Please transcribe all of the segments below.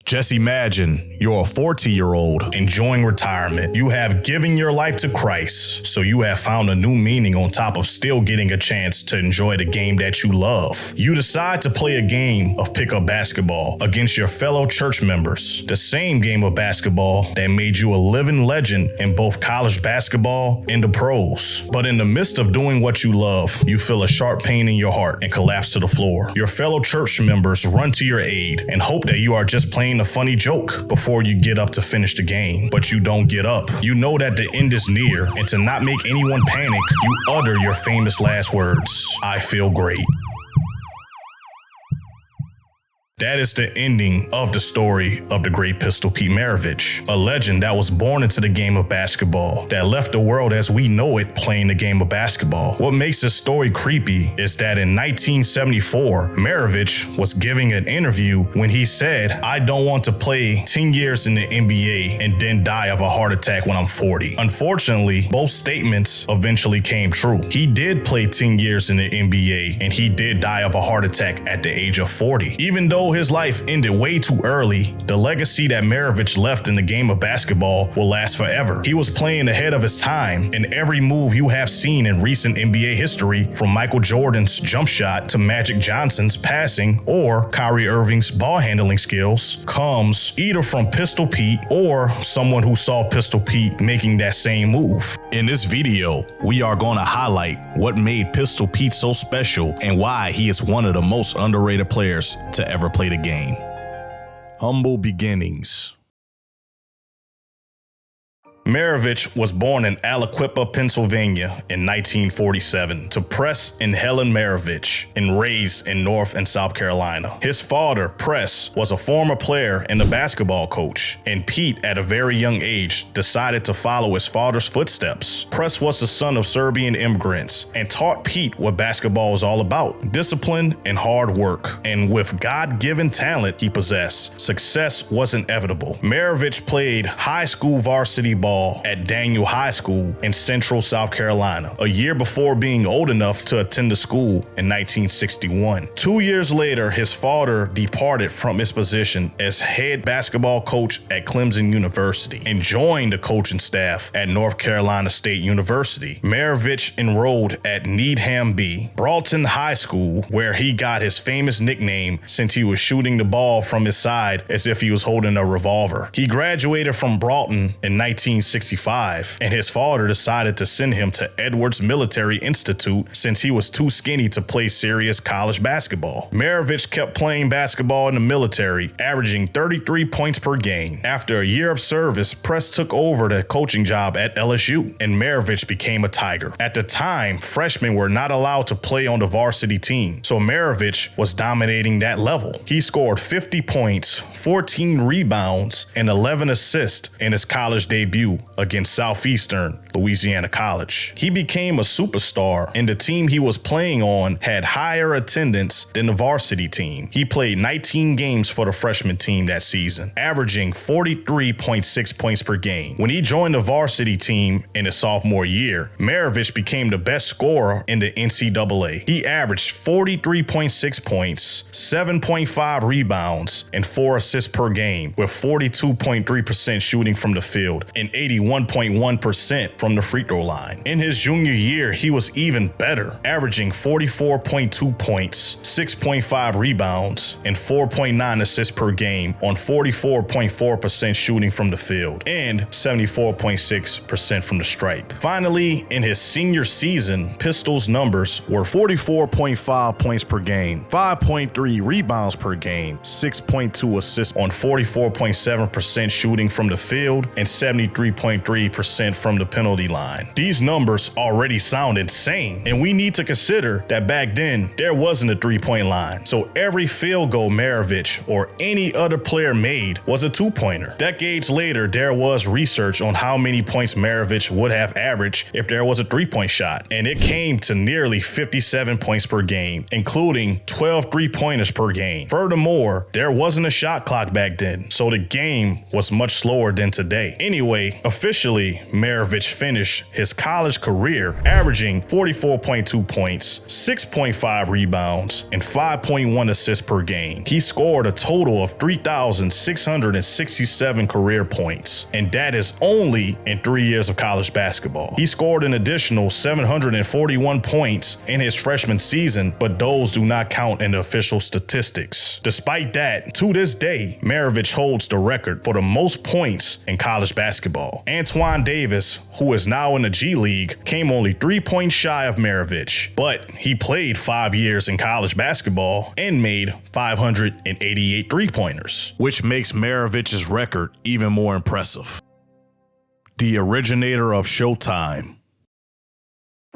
Just imagine you're a 40-year-old enjoying retirement. You have given your life to Christ, so you have found a new meaning on top of still getting a chance to enjoy the game that you love. You decide to play a game of pickup basketball against your fellow church members, the same game of basketball that made you a living legend in both college basketball and the pros. But in the midst of doing what you love, you feel a sharp pain in your heart and collapse to the floor. Your fellow church members run to your aid and hope that you are just playing a funny joke before you get up to finish the game, but you don't get up. You know that the end is near, and to not make anyone panic, you utter your famous last words, "I feel great." That is the ending of the story of the great Pistol Pete Maravich, a legend that was born into the game of basketball, that left the world as we know it playing the game of basketball. What makes this story creepy is that in 1974, Maravich was giving an interview when he said, "I don't want to play 10 years in the NBA and then die of a heart attack when I'm 40. Unfortunately, both statements eventually came true. He did play 10 years in the NBA and he did die of a heart attack at the age of 40. Even though his life ended way too early, the legacy that Maravich left in the game of basketball will last forever. He was playing ahead of his time, and every move you have seen in recent NBA history, from Michael Jordan's jump shot to Magic Johnson's passing or Kyrie Irving's ball handling skills, comes either from Pistol Pete or someone who saw Pistol Pete making that same move. In this video, we are going to highlight what made Pistol Pete so special and why he is one of the most underrated players to ever play the game. Humble beginnings. Maravich was born in Aliquippa, Pennsylvania in 1947 to Press and Helen Maravich, and raised in North and South Carolina. His father, Press, was a former player and a basketball coach, and Pete, at a very young age, decided to follow his father's footsteps. Press was the son of Serbian immigrants and taught Pete what basketball was all about: discipline and hard work. And with God-given talent he possessed, success was inevitable. Maravich played high school varsity ball at Daniel High School in Central South Carolina, a year before being old enough to attend the school in 1961. 2 years later, his father departed from his position as head basketball coach at Clemson University and joined the coaching staff at North Carolina State University. Maravich enrolled at Needham B. Broughton High School, where he got his famous nickname since he was shooting the ball from his side as if he was holding a revolver. He graduated from Broughton in 1965, and his father decided to send him to Edwards Military Institute since he was too skinny to play serious college basketball. Maravich kept playing basketball in the military, averaging 33 points per game. After a year of service, Press took over the coaching job at LSU, and Maravich became a Tiger. At the time, freshmen were not allowed to play on the varsity team, so Maravich was dominating that level. He scored 50 points, 14 rebounds, and 11 assists in his college debut against Southeastern Louisiana College. He became a superstar, and the team he was playing on had higher attendance than the varsity team. He played 19 games for the freshman team that season, averaging 43.6 points per game. When he joined the varsity team in his sophomore year, Maravich became the best scorer in the NCAA. He averaged 43.6 points, 7.5 rebounds, and 4 assists per game, with 42.3% shooting from the field and 81.1% from the free throw line. In his junior year, he was even better, averaging 44.2 points, 6.5 rebounds, and 4.9 assists per game on 44.4% shooting from the field and 74.6% from the stripe. Finally, in his senior season, Pistol's numbers were 44.5 points per game, 5.3 rebounds per game, 6.2 assists on 44.7% shooting from the field, and 73.3% from the penalty line. These numbers already sound insane, and we need to consider that back then there wasn't a three-point line, so every field goal Maravich or any other player made was a two-pointer. Decades later, there was research on how many points Maravich would have averaged if there was a three-point shot, and it came to nearly 57 points per game, including 12 three-pointers per game. Furthermore, there wasn't a shot clock back then, so the game was much slower than today. Anyway, officially, Maravich finished his college career averaging 44.2 points, 6.5 rebounds, and 5.1 assists per game. He scored a total of 3,667 career points, and that is only in 3 years of college basketball. He scored an additional 741 points in his freshman season, but those do not count in the official statistics. Despite that, to this day, Maravich holds the record for the most points in college basketball. Antoine Davis, who is now in the G League, came only 3 points shy of Maravich, but he played 5 years in college basketball and made 588 three-pointers, which makes Maravich's record even more impressive. The originator of Showtime.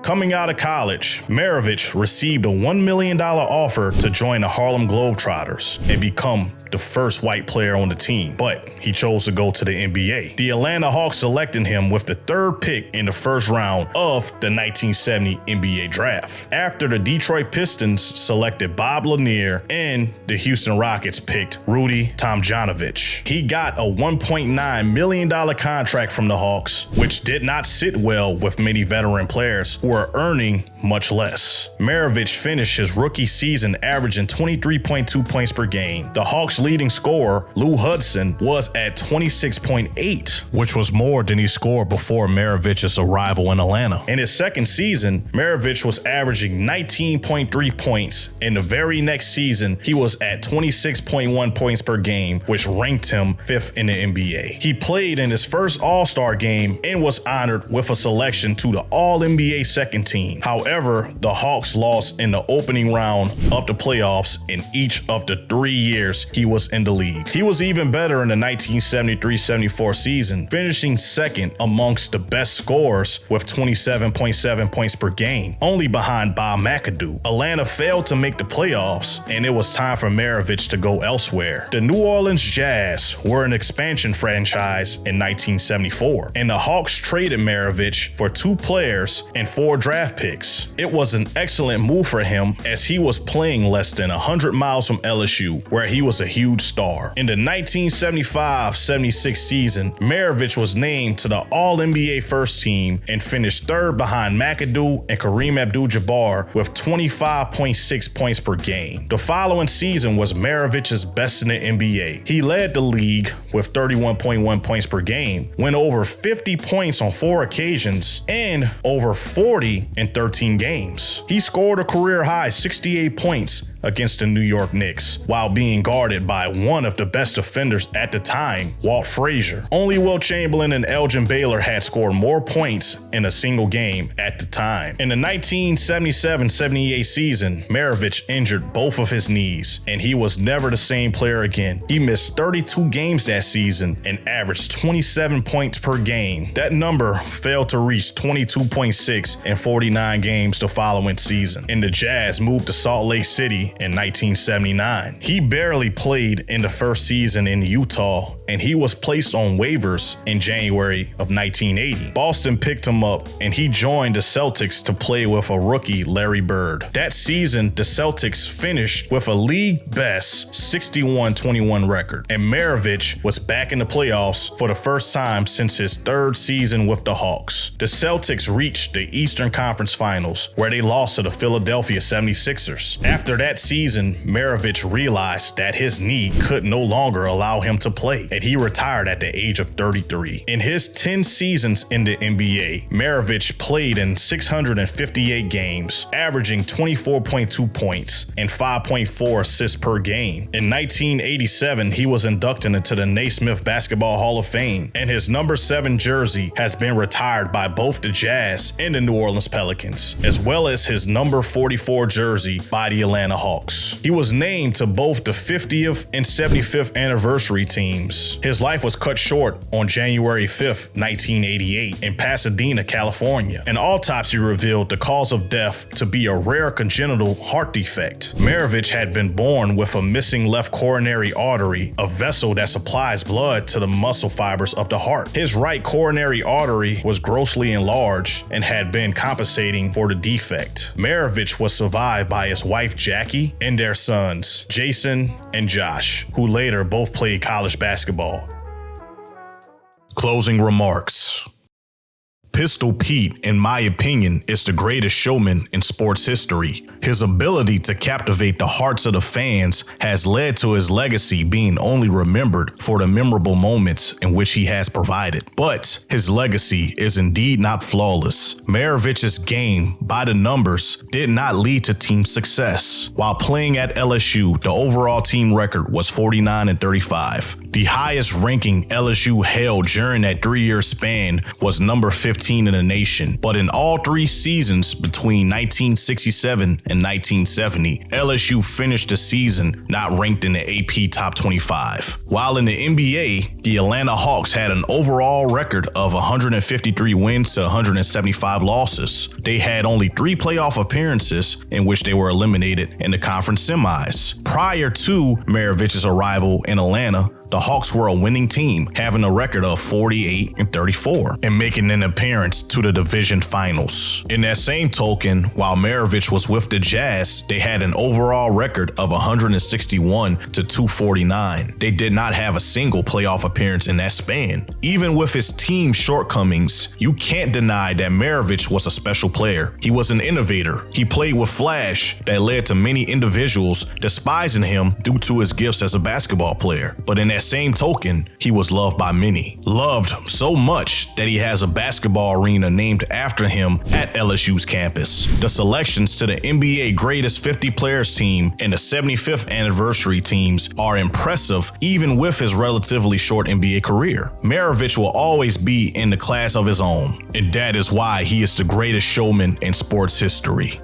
Coming out of college, Maravich received a $1 million offer to join the Harlem Globetrotters and become the first white player on the team, but he chose to go to the NBA. The Atlanta Hawks selected him with the 3rd pick in the first round of the 1970 NBA draft, after the Detroit Pistons selected Bob Lanier and the Houston Rockets picked Rudy Tomjanovich. He got a $1.9 million contract from the Hawks, which did not sit well with many veteran players who are earning much less. Maravich finished his rookie season averaging 23.2 points per game. The Hawks' leading scorer, Lou Hudson, was at 26.8, which was more than he scored before Maravich's arrival in Atlanta. In his second season, Maravich was averaging 19.3 points. In the very next season, he was at 26.1 points per game, which ranked him 5th in the NBA. He played in his first All-Star game and was honored with a selection to the All-NBA second team. However, the Hawks lost in the opening round of the playoffs in each of the 3 years he was in the league. He was even better in the 1973-74 season, finishing second amongst the best scorers with 27.7 points per game, only behind Bob McAdoo. Atlanta failed to make the playoffs, and it was time for Maravich to go elsewhere. The New Orleans Jazz were an expansion franchise in 1974, and the Hawks traded Maravich for 2 players and 4 draft picks. It was an excellent move for him, as he was playing less than 100 miles from LSU, where he was a huge star. In the 1975-76 season, Maravich was named to the All-NBA first team and finished 3rd behind McAdoo and Kareem Abdul-Jabbar with 25.6 points per game. The following season was Maravich's best in the NBA. He led the league with 31.1 points per game, went over 50 points on 4 occasions, and over 40 in 13 games. He scored a career-high 68 points against the New York Knicks, while being guarded by one of the best defenders at the time, Walt Frazier. Only Wilt Chamberlain and Elgin Baylor had scored more points in a single game at the time. In the 1977-78 season, Maravich injured both of his knees, and he was never the same player again. He missed 32 games that season and averaged 27 points per game. That number failed to reach 22.6 in 49 games the following season, and the Jazz moved to Salt Lake City in 1979. He barely played in the first season in Utah, and he was placed on waivers in January of 1980. Boston picked him up, and he joined the Celtics to play with a rookie, Larry Bird. That season, the Celtics finished with a league-best 61-21 record, and Maravich was back in the playoffs for the first time since his 3rd season with the Hawks. The Celtics reached the Eastern Conference Finals, where they lost to the Philadelphia 76ers. After that season, Maravich realized that his knee could no longer allow him to play, and he retired at the age of 33. In his 10 seasons in the NBA, Maravich played in 658 games, averaging 24.2 points and 5.4 assists per game. In 1987, he was inducted into the Naismith Basketball Hall of Fame, and his number 7 jersey has been retired by both the Jazz and the New Orleans Pelicans, as well as his number 44 jersey by the Atlanta Hawks. He was named to both the 50th and 75th anniversary teams. His life was cut short on January 5th, 1988 in Pasadena, California. An autopsy revealed the cause of death to be a rare congenital heart defect. Maravich had been born with a missing left coronary artery, a vessel that supplies blood to the muscle fibers of the heart. His right coronary artery was grossly enlarged and had been compensating for the defect. Maravich was survived by his wife Jackie and their sons, Jason and Josh, who later both played college basketball. Closing remarks. Pistol Pete, in my opinion, is the greatest showman in sports history. His ability to captivate the hearts of the fans has led to his legacy being only remembered for the memorable moments in which he has provided. But his legacy is indeed not flawless. Maravich's game, by the numbers, did not lead to team success. While playing at LSU, the overall team record was 49-35. The highest ranking LSU held during that 3-year span was number 15 in the nation. But in all 3 seasons between 1967 and 1970, LSU finished the season not ranked in the AP Top 25. While in the NBA, the Atlanta Hawks had an overall record of 153 wins to 175 losses. They had only 3 playoff appearances in which they were eliminated in the conference semis. Prior to Maravich's arrival in Atlanta, the Hawks were a winning team, having a record of 48-34 and making an appearance to the division finals. In that same token, while Maravich was with the Jazz, they had an overall record of 161-249. They did not have a single playoff appearance in that span. Even with his team's shortcomings, you can't deny that Maravich was a special player. He was an innovator. He played with flash that led to many individuals despising him due to his gifts as a basketball player. But in that same token, he was loved by many. Loved so much that he has a basketball arena named after him at LSU's campus. The selections to the NBA Greatest 50 Players team and the 75th anniversary teams are impressive even with his relatively short NBA career. Maravich will always be in the class of his own, and that is why he is the greatest showman in sports history.